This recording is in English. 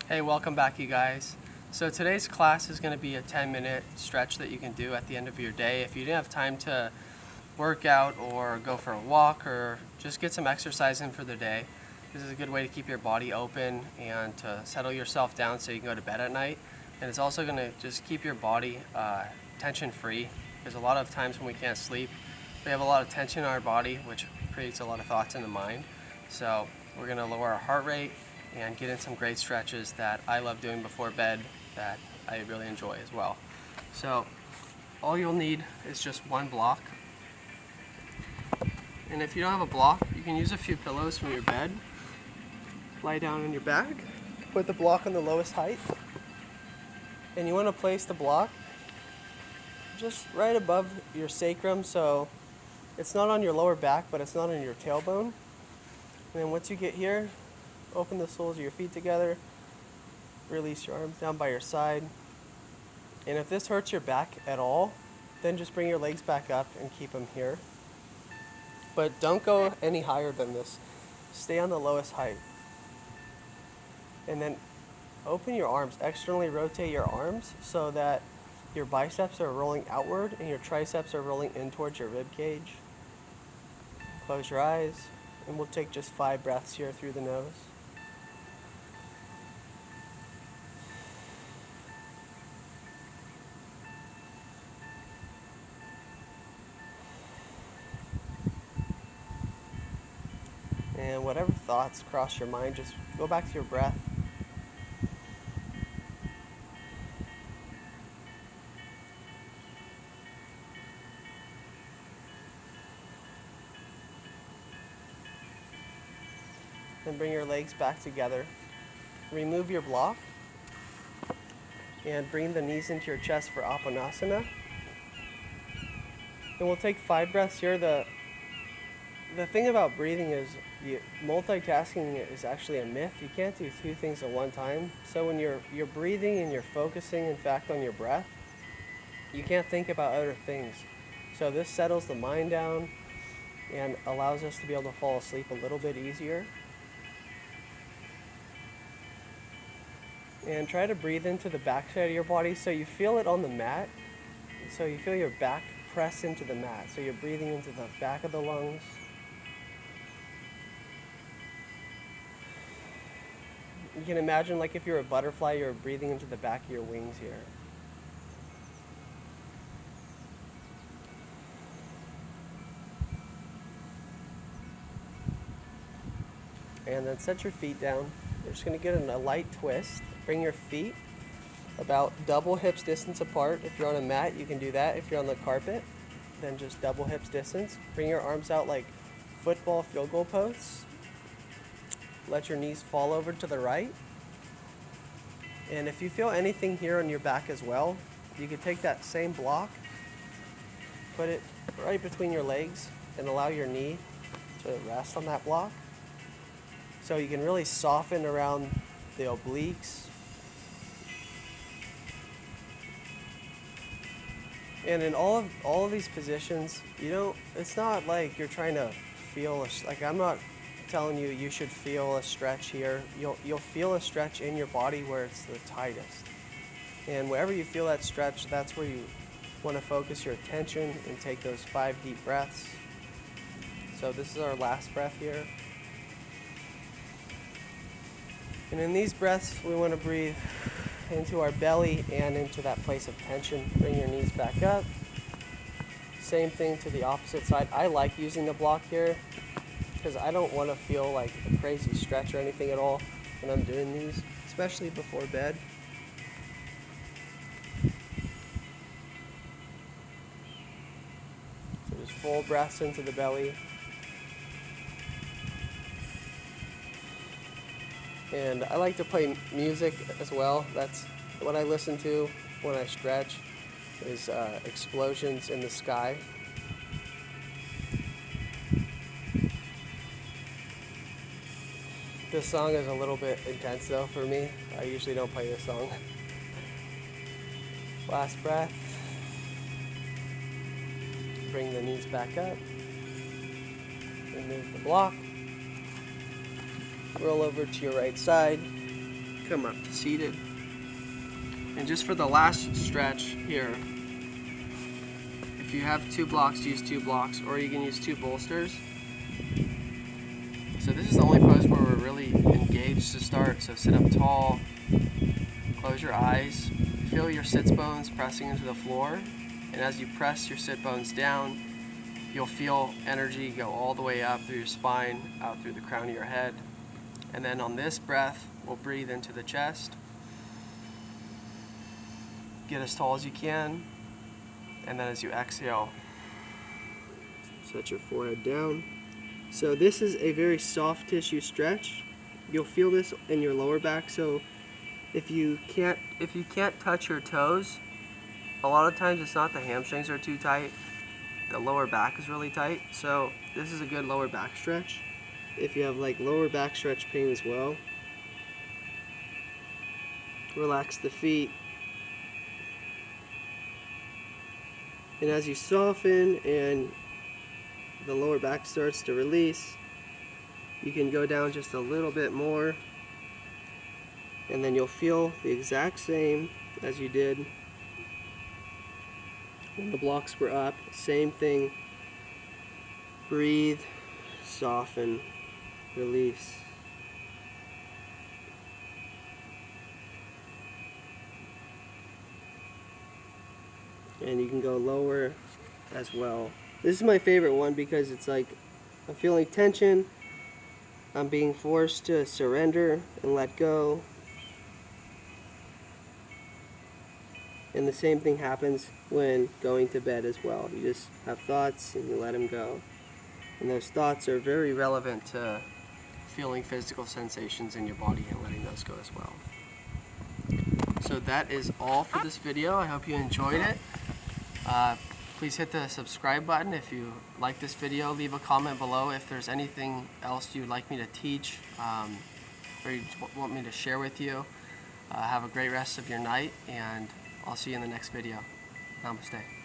Hey, welcome back, you guys. So today's class is going to be a 10-minute stretch that you can do at the end of your day. If you didn't have time to work out or go for a walk or just get some exercise in for the day, this is a good way to keep your body open and to settle yourself down so you can go to bed at night. And it's also going to just keep your body tension-free. There's a lot of times when we can't sleep, we have a lot of tension in our body, which creates a lot of thoughts in the mind. So we're going to lower our heart rate and get in some great stretches that I love doing before bed that I really enjoy as well. So all you'll need is just one block. And if you don't have a block, you can use a few pillows from your bed. Lie down on your back, put the block on the lowest height, and you want to place the block just right above your sacrum, so it's not on your lower back, but it's not on your tailbone. And then once you get here, open the soles of your feet together, release your arms down by your side. And if this hurts your back at all, then just bring your legs back up and keep them here. But don't go any higher than this. Stay on the lowest height. And then open your arms, externally rotate your arms so that your biceps are rolling outward and your triceps are rolling in towards your rib cage. Close your eyes, and we'll take just 5 breaths here through the nose. And whatever thoughts cross your mind, just go back to your breath. Then bring your legs back together. Remove your block and bring the knees into your chest for Apanasana. And we'll take 5 breaths here. The thing about breathing is multitasking is actually a myth. You can't do 2 things at one time. So when you're breathing and you're focusing, in fact, on your breath, you can't think about other things. So this settles the mind down and allows us to be able to fall asleep a little bit easier. And try to breathe into the back side of your body so you feel it on the mat. So you feel your back press into the mat. So you're breathing into the back of the lungs. You can imagine like if you're a butterfly, you're breathing into the back of your wings here. And then set your feet down. You're just going to get in a light twist. Bring your feet about double hips distance apart. If you're on a mat, you can do that. If you're on the carpet, then just double hips distance. Bring your arms out like football field goal posts. Let your knees fall over to the right. And if you feel anything here on your back as well, you can take that same block, put it right between your legs, and allow your knee to rest on that block. So you can really soften around the obliques. And in all of these positions, it's not like you're trying to feel, like I'm not telling you you should feel a stretch here. You'll feel a stretch in your body where it's the tightest. And wherever you feel that stretch, that's where you want to focus your attention and take those 5 deep breaths. So this is our last breath here. And in these breaths, we want to breathe into our belly and into that place of tension. Bring your knees back up. Same thing to the opposite side. I like using the block here because I don't want to feel like a crazy stretch or anything at all when I'm doing these, especially before bed. So just full breaths into the belly. And I like to play music as well. That's what I listen to when I stretch, is explosions in the sky. This song is a little bit intense though for me. I usually don't play this song. Last breath. Bring the knees back up. Remove the block. Roll over to your right side. come up to seated. And just for the last stretch here, if you have 2 blocks, use 2 blocks, or you can use 2 bolsters. So this is the only pose where we're really engaged to start. So sit up tall, close your eyes, feel your sits bones pressing into the floor, and as you press your sit bones down, you'll feel energy go all the way up through your spine, out through the crown of your head. And then on this breath, we'll breathe into the chest. Get as tall as you can, and then as you exhale, set your forehead down. So this is a very soft tissue stretch. You'll feel this in your lower back. So if you can't touch your toes, a lot of times it's not the hamstrings are too tight, the lower back is really tight. So this is a good lower back stretch. If you have like lower back stretch pain as well, relax the feet. And as you soften and the lower back starts to release, you can go down just a little bit more, and then you'll feel the exact same as you did when the blocks were up. Same thing. Breathe, soften, release. And you can go lower as well. This is my favorite one because it's like I'm feeling tension, I'm being forced to surrender and let go. And the same thing happens when going to bed as well. You just have thoughts and you let them go. And those thoughts are very relevant to feeling physical sensations in your body and letting those go as well. So that is all for this video. I hope you enjoyed it. Please hit the subscribe button if you like this video. Leave a comment below if there's anything else you'd like me to teach or you want me to share with you. Have a great rest of your night, and I'll see you in the next video. Namaste.